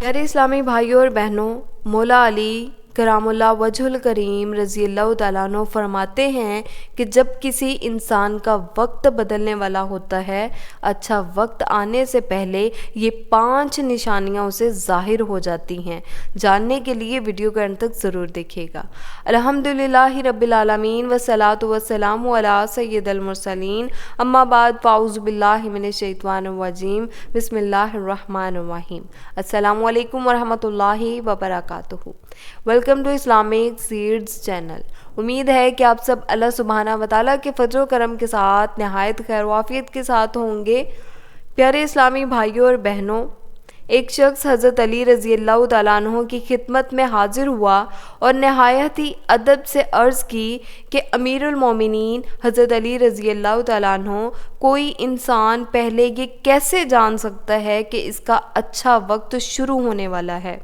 प्यारे इस्लामी भाइयों और बहनों, मौला अली करामुल्लाह वजहुल करीम रज़ी अल्लाह तआला अन्हु फरमाते हैं कि जब किसी इंसान का वक्त बदलने वाला होता है, अच्छा वक्त आने से पहले ये 5 निशानियां उसे ज़ाहिर हो जाती हैं। जानने के लिए वीडियो को अंत तक ज़रूर देखिएगा। अल्हम्दुलिल्लाहि रब्बिल आलमीन वस्सलातु वस्सलामु अला सय्यिदिल मुरसलीन, अम्मा बाद, फ़ाऊज़ु बिल्लाहि मिनश शैतानिर रजीम, बिस्मिल्लाहिर रहमानिर रहीम। अस्सलामु अलैकुम वरहमतुल्लाहि वबरकातुहू। Welcome to Islamic Seeds channel. उम्मीद है कि आप सब अल्लाह सुब्हाना व तआला के फजल करम के साथ नहायत खैर वाफियत के साथ होंगे। प्यारे इस्लामी भाइयों और बहनों, एक शख्स हज़रत अली रज़ी अल्लाह तआला अन्हु की खिदमत में हाजिर हुआ और नहायत ही अदब से अर्ज़ की कि अमीरुल मोमिनीन हज़रत अली रज़ी अल्लाह तआला अन्हु, कोई इंसान पहले ये कैसे जान सकता है कि इसका अच्छा वक्त शुरू होने वाला है।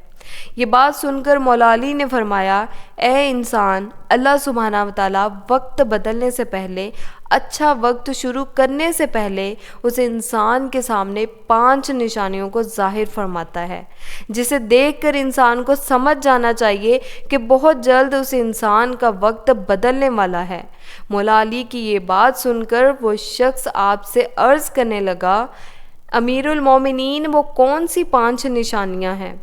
ये बात सुनकर मौला अली ने फरमाया, ए इंसान, अल्लाह सुब्हाना व तआला वक्त बदलने से पहले, अच्छा वक्त शुरू करने से पहले उस इंसान के सामने 5 निशानियों को ज़ाहिर फरमाता है, जिसे देखकर इंसान को समझ जाना चाहिए कि बहुत जल्द उस इंसान का वक्त बदलने वाला है। मौला अली की ये बात सुनकर वो शख्स आपसे अर्ज़ करने लगा, अमीरुल मोमिनीन, वो कौन सी 5 निशानियाँ हैं?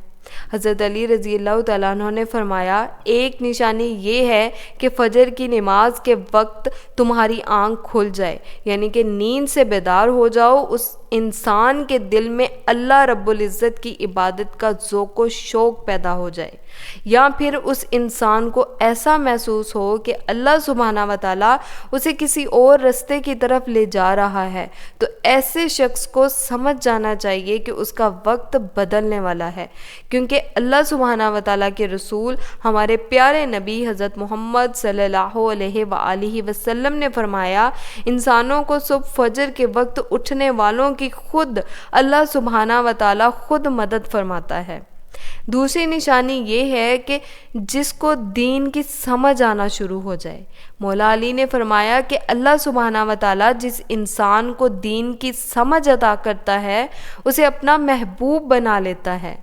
हज़रत अली रज़ी अल्लाह तआला अन्हु ने फरमाया, एक निशानी ये है कि फ़जर की नमाज के वक्त तुम्हारी आँख खुल जाए, यानी कि नींद से बेदार हो जाओ। उस इंसान के दिल में अल्लाह रब्बुल इज़्ज़त की इबादत का ज़ौक़ व शौक़ पैदा हो जाए, या फिर उस इंसान को ऐसा महसूस हो कि अल्लाह सुब्हाना व तआला उसे किसी और रास्ते की तरफ ले जा रहा है। तो ऐसे शख्स को समझ जाना चाहिए कि उसका वक्त बदलने वाला है, क्योंकि अल्लाह सुब्हाना व तआला के रसूल हमारे प्यारे नबी हज़रत मोहम्मद सल्लल्लाहु अलैहि वसल्लम ने फरमाया, इंसानों को सुबह फजर के वक्त उठने वालों की खुद अल्लाह सुब्हाना व तआला खुद मदद फरमाता है। दूसरी निशानी ये है कि जिसको दीन की समझ आना शुरू हो जाए। मौला अली ने फरमाया कि अल्लाह सुब्हाना व तआला जिस इंसान को दीन की समझ अता करता है, उसे अपना महबूब बना लेता है।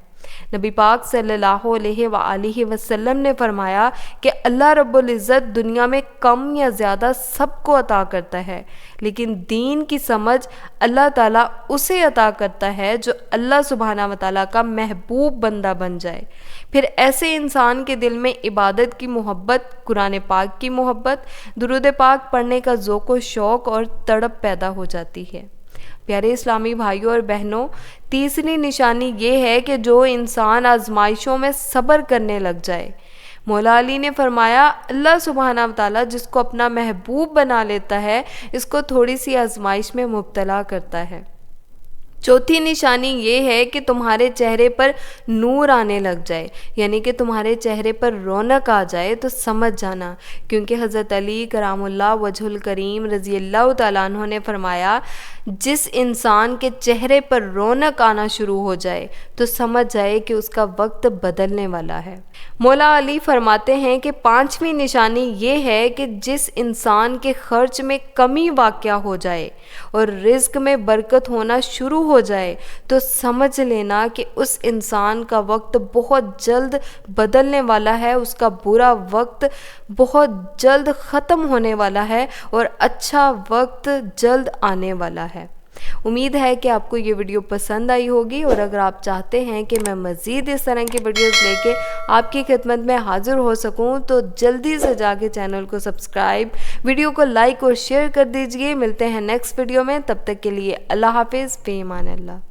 नबी पाक सल्लल्लाहु अलैहि वसल्लम ने फरमाया कि अल्लाह रब्बुल इज़्ज़त दुनिया में कम या ज़्यादा सबको अता करता है, लेकिन दीन की समझ अल्लाह ताला उसे अता करता है जो अल्लाह सुब्हाना व तआला का महबूब बंदा बन जाए। फिर ऐसे इंसान के दिल में इबादत की मोहब्बत, कुरान पाक की मोहब्बत, दुरूद पाक पढ़ने का ज़ौक़ व शौक़ और तड़प पैदा हो जाती है। प्यारे इस्लामी भाइयों और बहनों, तीसरी निशानी ये है कि जो इंसान आजमाइशों में सब्र करने लग जाए। मौला अली ने फरमाया, अल्लाह सुब्हाना व तआला जिसको अपना महबूब बना लेता है, इसको थोड़ी सी आजमाइश में मुब्तला करता है। चौथी निशानी ये है कि तुम्हारे चेहरे पर नूर आने लग जाए, यानी कि तुम्हारे चेहरे पर रौनक आ जाए, तो समझ जाना, क्योंकि हज़रत अली करामुल्लाह वजहुल करीम रज़ी अल्लाह तआला अन्हु ने फरमाया, जिस इंसान के चेहरे पर रौनक आना शुरू हो जाए तो समझ जाए कि उसका वक्त बदलने वाला है। मौला अली फरमाते हैं कि 5वीं निशानी ये है कि जिस इंसान के खर्च में कमी वाक़या हो जाए और रिज़्क में बरकत होना शुरू हो जाए, तो समझ लेना कि उस इंसान का वक्त बहुत जल्द बदलने वाला है, उसका बुरा वक्त बहुत जल्द ख़त्म होने वाला है और अच्छा वक्त जल्द आने वाला है। उम्मीद है कि आपको ये वीडियो पसंद आई होगी, और अगर आप चाहते हैं कि मैं मज़ीद इस तरह की वीडियोस लेके आपकी खिदमत में हाज़िर हो सकूं, तो जल्दी से जाके चैनल को सब्सक्राइब, वीडियो को लाइक और शेयर कर दीजिए। मिलते हैं नेक्स्ट वीडियो में, तब तक के लिए अल्लाह हाफिज़, फ़ी अमान अल्लाह।